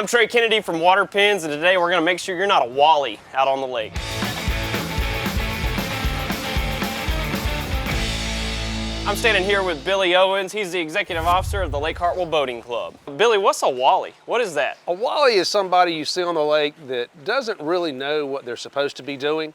I'm Trey Kennedy from Water Pens, and today we're going to make sure you're not a Wally out on the lake. I'm standing here with Billy Owens. He's the executive officer of the Lake Hartwell Boating Club. Billy, what's a Wally? What is that? A Wally is somebody you see on the lake that doesn't really know what they're supposed to be doing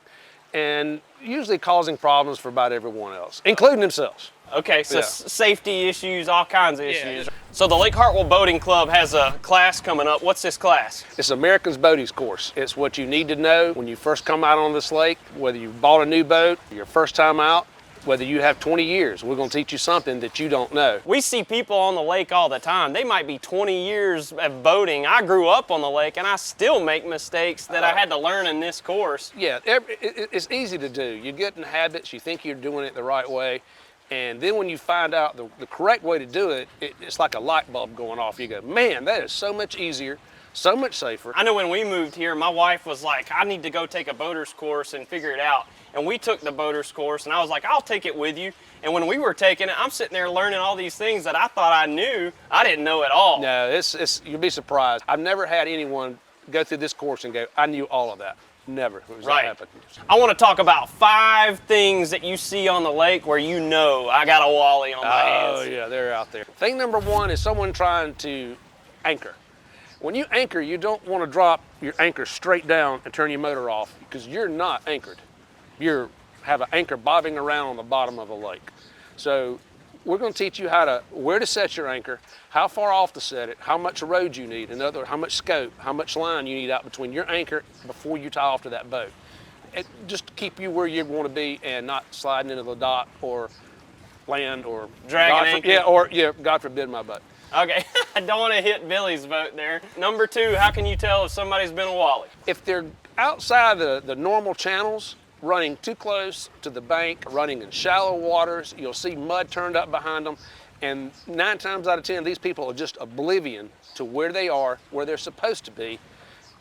and usually causing problems for about everyone else, including themselves. Okay, so Yeah. Safety issues, all kinds of issues. So the Lake Hartwell Boating Club has a class coming up. What's this class? It's America's Boaties course. It's what you need to know when you first come out on this lake, whether you bought a new boat, your first time out, whether you have 20 years. We're going to teach you something that you don't know. We see people on the lake all the time. They might be 20 years of boating. I grew up on the lake and I still make mistakes that I had to learn in this course. Yeah, it's easy to do. You get in habits, you think you're doing it the right way, and then when you find out the correct way to do it, it's like a light bulb going off. You go, man, that is so much easier, so much safer. I know when we moved here, my wife was like, I need to go take a boater's course and figure it out. And we took the boater's course, and I was like, I'll take it with you. And when we were taking it, I'm sitting there learning all these things that I thought I knew, I didn't know at all. No, you'll be surprised. I've never had anyone go through this course and go, I knew all of that. Never. Right. Happened. I want to talk about 5 things that you see on the lake where you know I got a Wally on my hands. Oh yeah, they're out there. Thing number 1 is someone trying to anchor. When you anchor, you don't want to drop your anchor straight down and turn your motor off because you're not anchored. You have an anchor bobbing around on the bottom of a lake. So we're going to teach you where to set your anchor, how far off to set it, how much road you need, how much scope, how much line you need out between your anchor before you tie off to that boat. Just to keep you where you want to be and not sliding into the dock or land or dragging anchor. God forbid my boat. Okay, I don't want to hit Billy's boat there. Number 2, how can you tell if somebody's been a Wally? If they're outside the normal channels, running too close to the bank, running in shallow waters, you'll see mud turned up behind them, and 9 times out of 10, these people are just oblivion to where they are, where they're supposed to be,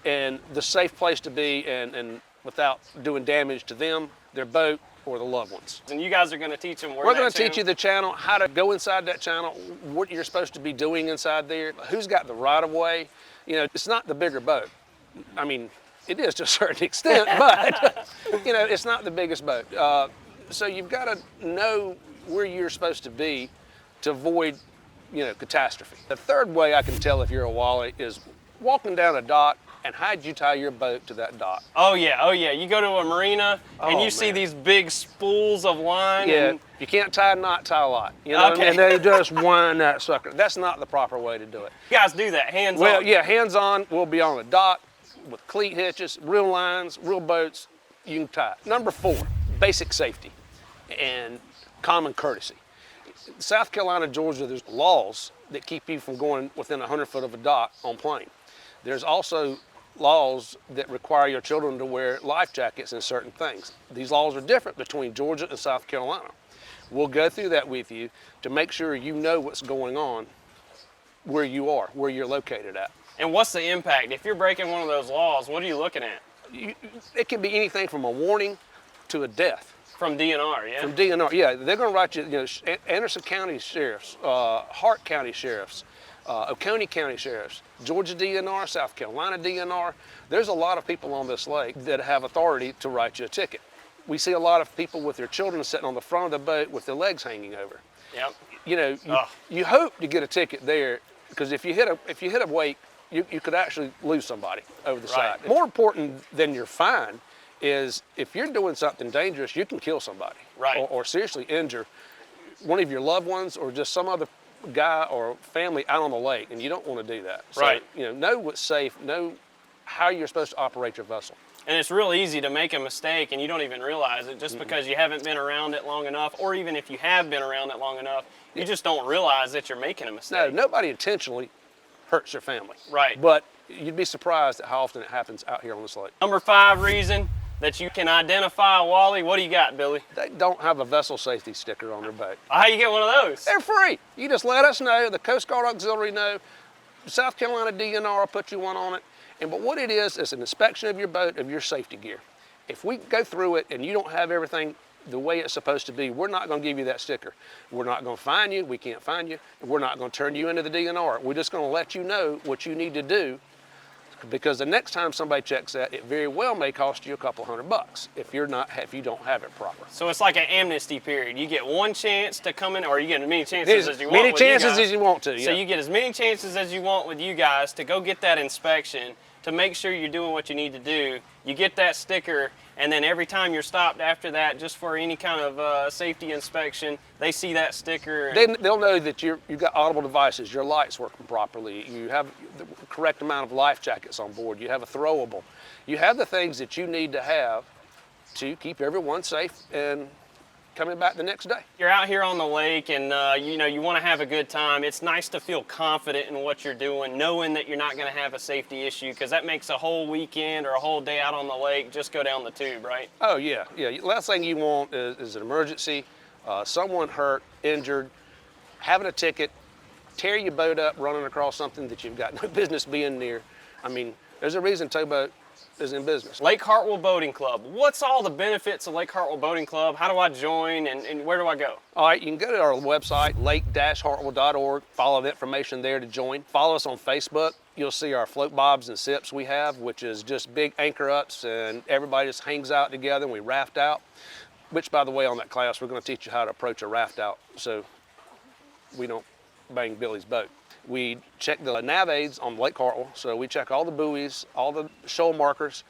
and the safe place to be, and without doing damage to them, their boat, or the loved ones. And you guys are going to teach them We're going to teach you the channel, how to go inside that channel, what you're supposed to be doing inside there, who's got the right of way. You know, it's not the bigger boat. I mean, it is to a certain extent, but it's not the biggest boat. So you've got to know where you're supposed to be to avoid, catastrophe. The third way I can tell if you're a Wally is walking down a dock and how'd you tie your boat to that dock? Oh yeah. You go to a marina and you see these big spools of line. Yeah, and you can't tie a knot, tie a lot. You know what I mean? They just wind that sucker. That's not the proper way to do it. You guys do that, hands on. Well, yeah, hands on. We'll be on a dock with cleat hitches, real lines, real boats, you can tie it. Number 4, basic safety and common courtesy. South Carolina, Georgia, there's laws that keep you from going within 100 foot of a dock on plane. There's also laws that require your children to wear life jackets and certain things. These laws are different between Georgia and South Carolina. We'll go through that with you to make sure you know what's going on where you are, where you're located at. And what's the impact? If you're breaking one of those laws, what are you looking at? It can be anything from a warning to a death. From DNR, yeah? From DNR, yeah. They're going to write you, Anderson County Sheriffs, Hart County Sheriffs, Oconee County Sheriffs, Georgia DNR, South Carolina DNR. There's a lot of people on this lake that have authority to write you a ticket. We see a lot of people with their children sitting on the front of the boat with their legs hanging over. Yep. You hope to get a ticket there because if you hit a wake, you could actually lose somebody over the side. More important than your fine is if you're doing something dangerous, you can kill somebody. Right. Or seriously injure one of your loved ones or just some other guy or family out on the lake, and you don't want to do that. So, right. Know what's safe, know how you're supposed to operate your vessel. And it's real easy to make a mistake and you don't even realize it just because you haven't been around it long enough, or even if you have been around it long enough, you just don't realize that you're making a mistake. No, nobody intentionally hurts their family. Right. But you'd be surprised at how often it happens out here on this lake. Number 5 reason that you can identify a Wally, what do you got, Billy? They don't have a vessel safety sticker on their boat. How you get one of those? They're free. You just let us know, the Coast Guard Auxiliary know, South Carolina DNR will put you one on it. But what it is an inspection of your boat, of your safety gear. If we go through it and you don't have everything the way it's supposed to be, we're not going to give you that sticker. We're not going to fine you. We can't fine you. We're not going to turn you into the DNR. We're just going to let you know what you need to do Because the next time somebody checks that, it very well may cost you a couple $100 if you don't have it proper. So it's like an amnesty period. You get one chance to come in, or you get as many chances as you want. Many with you chances guys. as you want to. Yeah. So you get as many chances as you want with you guys to go get that inspection, to make sure you're doing what you need to do. You get that sticker, and then every time you're stopped after that, just for any kind of safety inspection, they see that sticker. They'll know that you've got audible devices, your light's working properly, you have the correct amount of life jackets on board, you have a throwable. You have the things that you need to have to keep everyone safe and coming back the next day. You're out here on the lake and you want to have a good time. It's nice to feel confident in what you're doing, knowing that you're not going to have a safety issue, because that makes a whole weekend or a whole day out on the lake just go down the tube, right? Oh yeah. Last thing you want is an emergency, someone hurt, injured, having a ticket, tear your boat up running across something that you've got no business being near. I mean, there's a reason towboat is in business. Lake Hartwell Boating Club. What's all the benefits of Lake Hartwell Boating Club? How do I join and where do I go? All right, you can go to our website, lake-hartwell.org, follow the information there to join. Follow us on Facebook. You'll see our float bobs and sips we have, which is just big anchor ups, and everybody just hangs out together and we raft out. Which, by the way, on that class, we're going to teach you how to approach a raft out so we don't bang Billy's boat. We check the nav aids on Lake Hartwell, so we check all the buoys, all the shoal markers,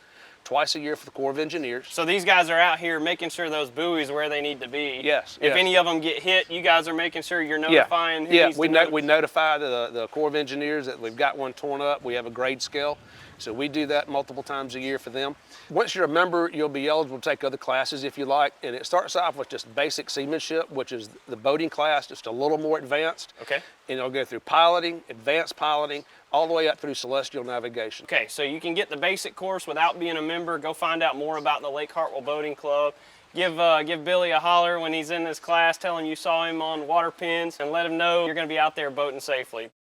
twice a year for the Corps of Engineers. So these guys are out here making sure those buoys are where they need to be. Yes. If any of them get hit, you guys are making sure you're notifying who needs to know. We notify the Corps of Engineers that we've got one torn up. We have a grade scale, so we do that multiple times a year for them. Once you're a member, you'll be eligible to take other classes if you like, and it starts off with just basic seamanship, which is the boating class, just a little more advanced. Okay. And it'll go through piloting, advanced piloting, all the way up through celestial navigation. Okay, so you can get the basic course without being a member. Go find out more about the Lake Hartwell Boating Club. Give Billy a holler when he's in this class, tell him you saw him on water pins, and let him know you're going to be out there boating safely.